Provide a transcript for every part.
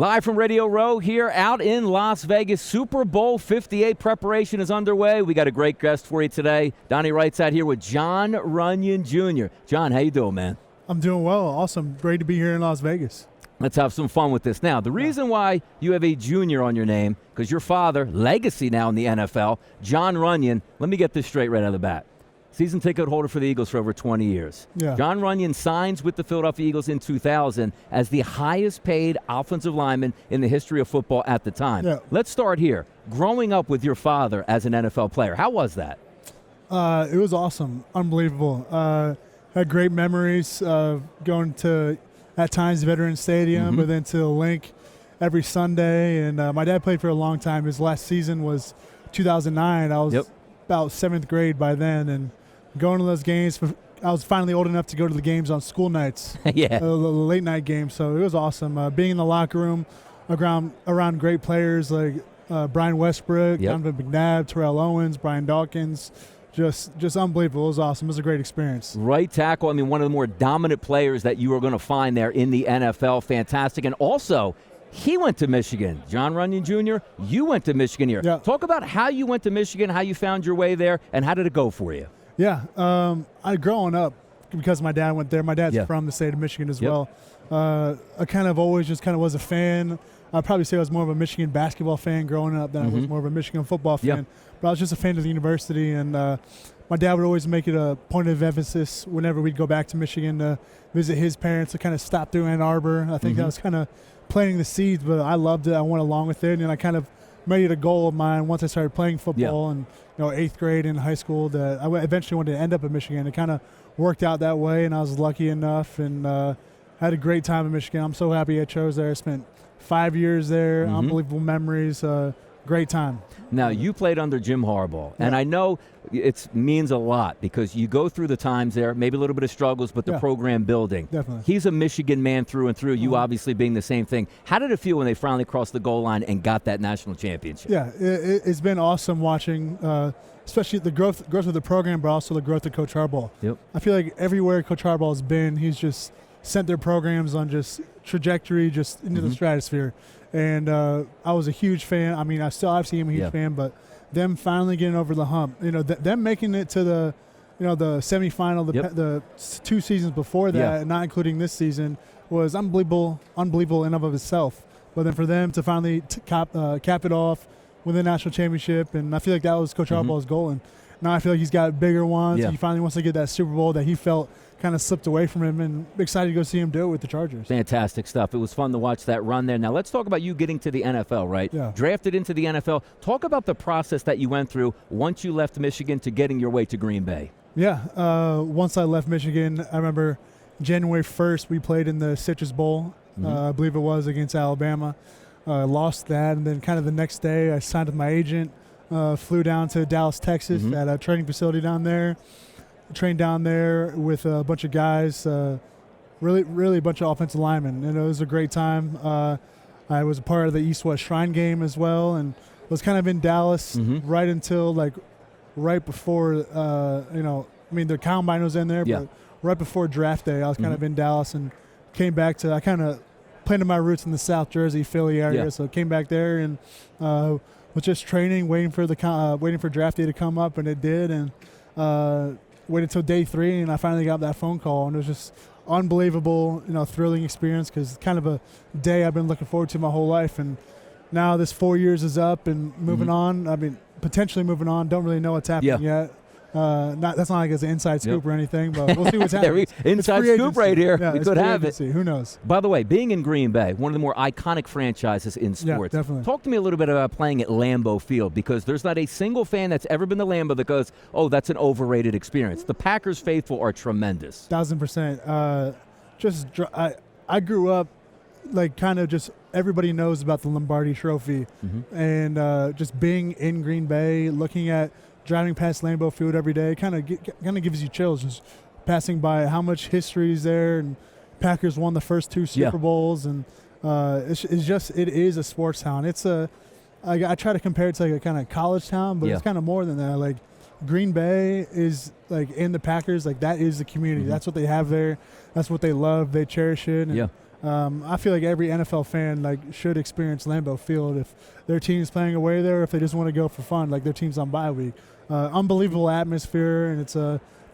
Live from Radio Row here out in Las Vegas. Super Bowl 58 preparation is underway. We got a great guest for you today. Donnie Wright's out here with Jon Runyan Jr. John, how you doing, man? I'm doing well. Awesome. Great to be here in Las Vegas. Let's have some fun with this. Now, the reason why you have a junior on your name, because your father, legacy now in the NFL, Jon Runyan, let me get this straight right out of the bat. Season ticket holder for the Eagles for over 20 years. Yeah. Jon Runyan signs with the Philadelphia Eagles in 2000 as the highest paid offensive lineman in the history of football at the time. Yeah. Let's start here. Growing up with your father as an NFL player, how was that? It was awesome. Unbelievable. Had great memories of going to, at times, Veterans Stadium, but then to the Link every Sunday. And my dad played for a long time. His last season was 2009. I was about 7th grade by then. And going to those games, I was finally old enough to go to the games on school nights. Yeah. The late night games. So it was awesome. Being in the locker room around great players like Brian Westbrook, Donovan McNabb, Terrell Owens, Brian Dawkins. Just unbelievable. It was awesome. It was a great experience. Right tackle, I mean, one of the more dominant players that you are going to find there in the NFL. Fantastic. And also, he went to Michigan. Jon Runyan Jr., you went to Michigan here. Yeah. Talk about how you went to Michigan, how you found your way there, and how did it go for you? Yeah. Growing up, because my dad went there, my dad's from the state of Michigan as well. I kind of always just kind of was a fan. I'd probably say I was more of a Michigan basketball fan growing up than I was more of a Michigan football fan. But I was just a fan of the university, and my dad would always make it a point of emphasis whenever we'd go back to Michigan to visit his parents, to kind of stop through Ann Arbor. I think that was kind of planting the seeds, but I loved it. I went along with it, and I kind of made it a goal of mine once I started playing football and 8th grade in high school that I eventually wanted to end up at Michigan. It kind of worked out that way, and I was lucky enough and had a great time in Michigan. I'm so happy I chose there. I spent 5 years there, unbelievable memories, great time. Now, you played under Jim Harbaugh, and I know it means a lot because you go through the times there, maybe a little bit of struggles, but the program building. Definitely. He's a Michigan man through and through, you obviously being the same thing. How did it feel when they finally crossed the goal line and got that national championship? Yeah, it's been awesome watching, especially the growth of the program, but also the growth of Coach Harbaugh. Yep. I feel like everywhere Coach Harbaugh has been, he's just sent their programs on just trajectory, just into the stratosphere. And I was a huge fan. I mean, I still obviously am a huge fan, but them finally getting over the hump, them making it to the, the semifinal, the 2 seasons before that, not including this season, was unbelievable in and of itself. But then for them to finally cap it off with a national championship, and I feel like that was Coach Harbaugh's goal. And now I feel like he's got bigger ones. He finally wants to get that Super Bowl that he felt kind of slipped away from him, and excited to go see him do it with the Chargers. Fantastic stuff. It was fun to watch that run there. Now let's talk about you getting to the NFL, right? Yeah. Drafted into the NFL. Talk about the process that you went through once you left Michigan to getting your way to Green Bay. Yeah. Once I left Michigan, I remember January 1st we played in the Citrus Bowl, I believe it was, against Alabama. Lost that, and then kind of the next day I signed with my agent, flew down to Dallas, Texas at a training facility down there. Trained down there with a bunch of guys, really a bunch of offensive linemen, and it was a great time. I was a part of the East-West Shrine game as well, and was kind of in Dallas right until right before, the combine was in there, but right before draft day, I was kind of in Dallas and came back to, I kind of planted my roots in the South Jersey, Philly area, so came back there and was just training, waiting for draft day to come up, and it did, and waited until day 3, and I finally got that phone call, and it was just unbelievable, thrilling experience, because it's kind of a day I've been looking forward to my whole life. And now this 4 years is up and moving on. I mean, potentially moving on. Don't really know what's happening yet. That's not like it's an inside scoop or anything, but we'll see what's happening. Inside scoop right here. Yeah, we could have it. Who knows? By the way, being in Green Bay, one of the more iconic franchises in sports. Yeah, definitely. Talk to me a little bit about playing at Lambeau Field, because there's not a single fan that's ever been to Lambeau that goes, oh, that's an overrated experience. The Packers faithful are tremendous. 1000%. I grew up kind of just everybody knows about the Lombardi Trophy, and just being in Green Bay, looking at driving past Lambeau Field every day, kind of gives you chills. Just passing by how much history is there, and Packers won the first 2 Super Bowls, and it is a sports town. It's I try to compare it to a kind of college town, but it's kind of more than that. Green Bay is in the Packers, that is the community. That's what they have there. That's what they love. They cherish it. And I feel like every NFL fan should experience Lambeau Field if their team's playing away there, if they just want to go for fun, like their team's on bye week. Unbelievable atmosphere, and it's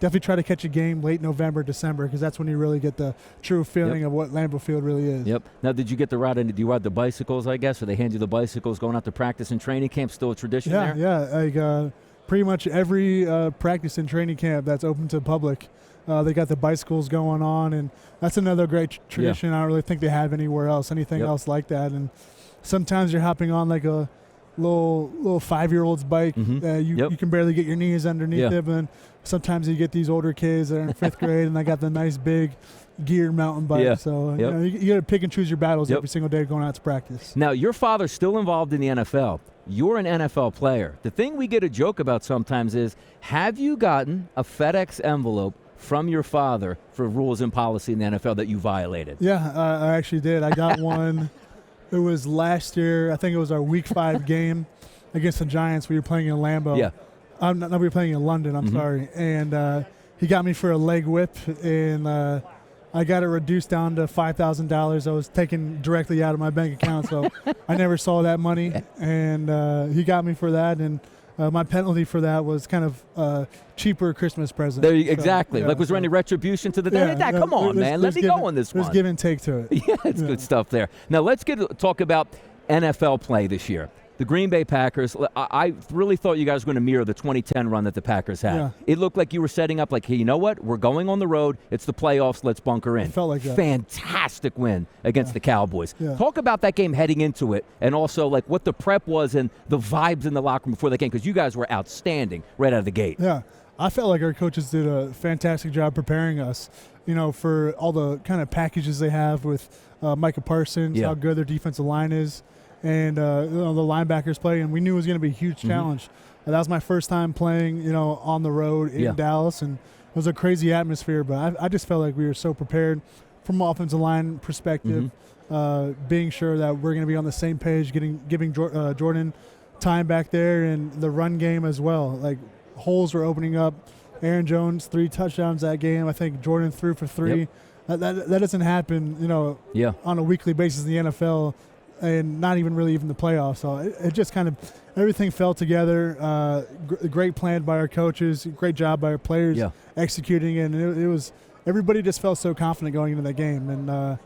definitely try to catch a game late November, December, because that's when you really get the true feeling of what Lambeau Field really is. Yep. Now, did you get to ride? Do you ride the bicycles? I guess, or they hand you the bicycles going out to practice and training camp? Still a tradition there? Yeah. Pretty much every practice and training camp that's open to the public, they got the bicycles going on, and that's another great tradition. I don't really think they have anywhere else, anything else like that. And sometimes you're hopping on like a little 5-year-old's bike. You can barely get your knees underneath it, but then sometimes you get these older kids that are in 5th grade, and they got the nice big geared mountain bike. So you got to pick and choose your battles every single day going out to practice. Now, your father's still involved in the NFL. You're an NFL player. The thing we get a joke about sometimes is, have you gotten a FedEx envelope from your father for rules and policy in the NFL that you violated? Yeah, I actually did. I got one. It was last year. I think it was our Week 5 game against the Giants. We were playing in Lambeau. Yeah. We were playing in London. I'm sorry. And he got me for a leg whip, and I got it reduced down to $5,000. I was taken directly out of my bank account, so I never saw that money. And he got me for that, and my penalty for that was kind of a cheaper Christmas present. Exactly. Was there any retribution to the day? Dad, come on, man. Let me go on this one. There's give and take to it. Yeah, it's good stuff there. Now, let's talk about NFL play this year. The Green Bay Packers, I really thought you guys were going to mirror the 2010 run that the Packers had. Yeah. It looked like you were setting up like, hey, you know what? We're going on the road. It's the playoffs. Let's bunker in. It felt like that. Fantastic win against the Cowboys. Yeah. Talk about that game heading into it, and also like what the prep was and the vibes in the locker room before the game, because you guys were outstanding right out of the gate. Yeah. I felt like our coaches did a fantastic job preparing us, for all the kind of packages they have with Micah Parsons, how good their defensive line is. And the linebackers play, and we knew it was going to be a huge challenge. That was my first time playing, on the road in Dallas, and it was a crazy atmosphere. But I just felt like we were so prepared from an offensive line perspective, being sure that we're going to be on the same page, giving Jordan time back there, and the run game as well. Like, holes were opening up. Aaron Jones, 3 touchdowns that game. I think Jordan threw for 3. That doesn't happen, on a weekly basis in the NFL. And not even the playoffs. So it just kind of everything fell together. Great plan by our coaches, great job by our players executing it. And it was everybody just felt so confident going into that game. And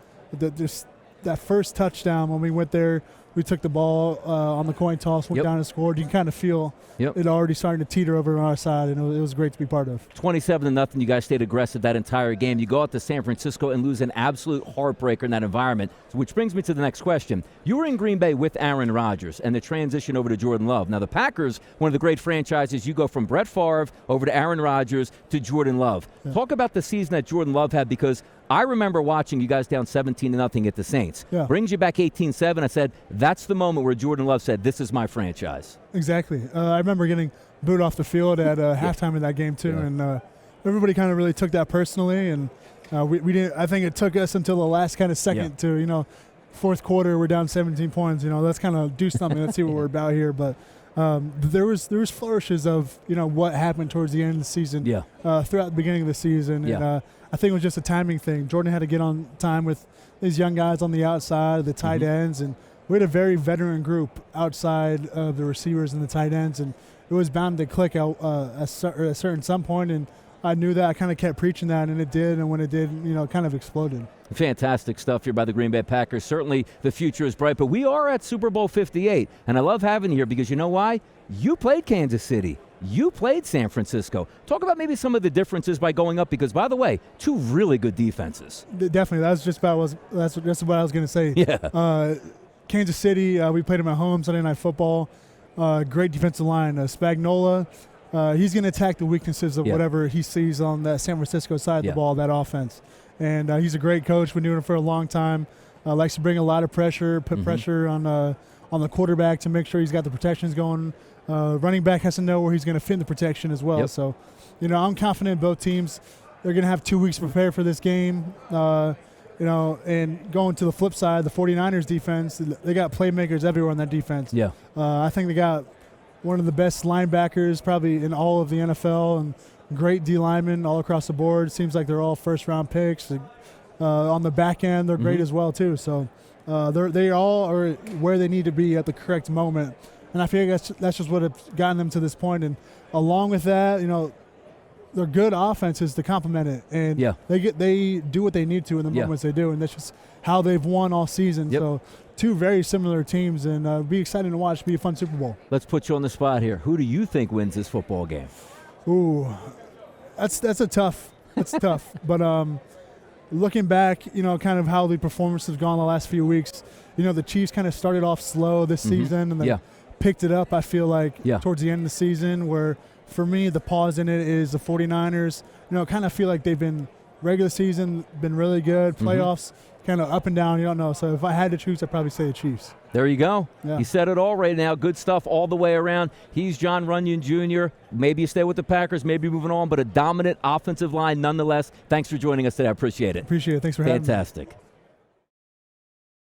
that first touchdown when we went there, we took the ball on the coin toss, went down and scored. You can kind of feel it already starting to teeter over on our side, and it was great to be part of. 27-0, you guys stayed aggressive that entire game. You go out to San Francisco and lose an absolute heartbreaker in that environment, which brings me to the next question. You were in Green Bay with Aaron Rodgers and the transition over to Jordan Love. Now, the Packers, one of the great franchises, you go from Brett Favre over to Aaron Rodgers to Jordan Love. Yeah. Talk about the season that Jordan Love had, because I remember watching you guys down 17-0 at the Saints. Yeah. Brings you back 18-7. I said, that's the moment where Jordan Love said, this is my franchise. Exactly. I remember getting booed off the field at halftime of that game too, and everybody kind of really took that personally, and we didn't. I think it took us until the last kind of second to, fourth quarter, we're down 17 points. Let's kind of do something. Let's see what we're about here. But there was flourishes of what happened towards the end of the season, throughout the beginning of the season, and I think it was just a timing thing. Jordan had to get on time with these young guys on the outside, the tight ends, and we had a very veteran group outside of the receivers and the tight ends, and it was bound to click out at a certain some point, and I knew that. I kind of kept preaching that, and it did, and when it did, it kind of exploded. Fantastic stuff here by the Green Bay Packers. Certainly the future is bright, but we are at Super Bowl 58, and I love having you here because you know why? You played Kansas City. You played San Francisco. Talk about maybe some of the differences by going up, because, by the way, 2 really good defenses. Definitely. That's just what I was going to say. Yeah. Kansas City, we played them at home, Sunday Night Football. Great defensive line. Spagnuolo, he's going to attack the weaknesses of whatever he sees on the San Francisco side of the ball, that offense. And he's a great coach. Been doing it for a long time. Likes to bring a lot of pressure, put pressure on the quarterback to make sure he's got the protections going. Running back has to know where he's going to fit in the protection as well. So, I'm confident in both teams. They're going to have 2 weeks to prepare for this game. And going to the flip side, the 49ers defense, they got playmakers everywhere on that defense. Yeah. I think they got one of the best linebackers probably in all of the NFL, and great D linemen all across the board. Seems like they're all first-round picks. On the back end, they're great as well too. So they all are where they need to be at the correct moment. And I feel like that's just what has gotten them to this point. And along with that, they're good offenses to complement it, and they do what they need to in the moments they do, and that's just how they've won all season. So two very similar teams, and be exciting to watch. Be a fun Super Bowl. Let's put you on the spot here. Who do you think wins this football game? Ooh, that's tough. But looking back, kind of how the performance has gone the last few weeks. The Chiefs kind of started off slow this season, and then picked it up. I feel like towards the end of the season, where for me the pause in it is the 49ers. Kind of feel like they've been regular season been really good, playoffs kind of up and down. You don't know. So if I had to choose, I'd probably say the Chiefs. There you go. Yeah. You said it all right now. Good stuff all the way around. He's Jon Runyan Jr. Maybe you stay with the Packers, maybe moving on, but a dominant offensive line nonetheless. Thanks for joining us today. I appreciate it. Appreciate it. Thanks for having me. Fantastic.